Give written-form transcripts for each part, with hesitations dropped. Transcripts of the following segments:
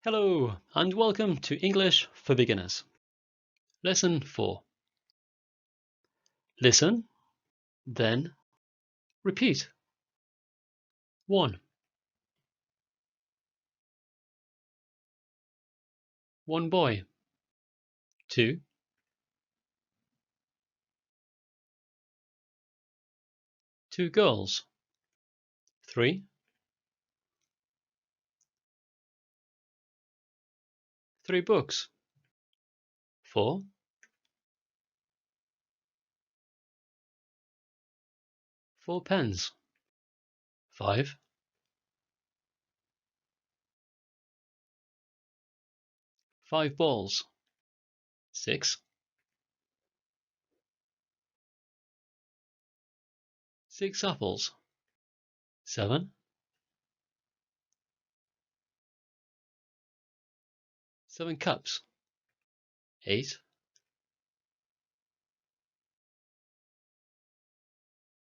Hello and welcome to English for Beginners. Lesson 4. Listen, then repeat. 1. One boy. 2. Two girls. 3. Three books. 4. Four pens. 5. Five balls. 6. Six apples. 7. 7 cups. 8.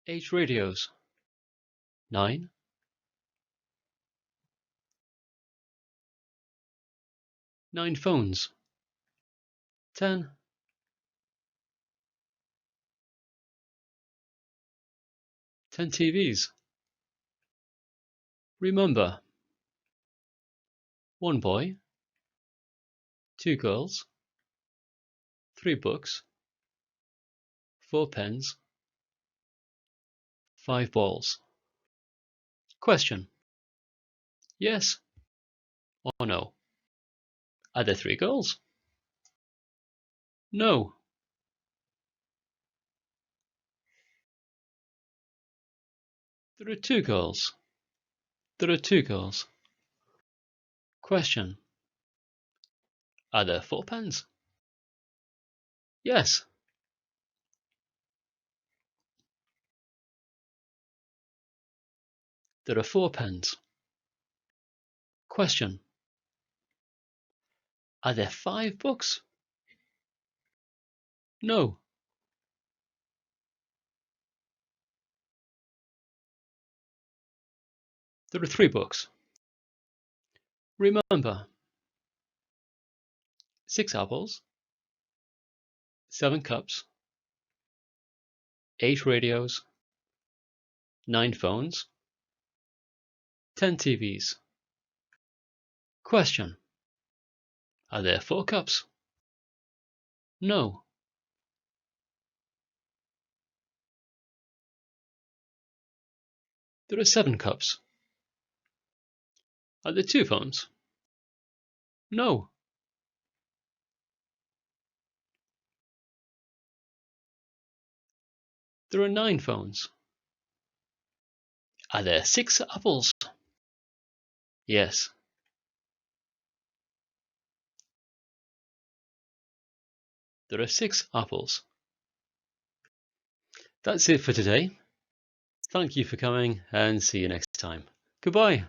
8 radios. 9. 9 phones. 10. 10 TVs. Remember, one boy, two girls, 3 books, 4 pens, 5 balls. Question. Yes or no? Are there 3 girls? No. There are 2 girls. There are 2 girls. Question. Are there 4 pens? Yes. There are 4 pens. Question. Are there 5 books? No. There are 3 books. Remember, 6 apples, 7 cups, 8 radios, 9 phones, 10 TVs. Question. Are there 4 cups? No. There are 7 cups. Are there 2 phones? No. There are 9 phones. Are there 6 apples? Yes. There are 6 apples. That's it for today. Thank you for coming and see you next time. Goodbye.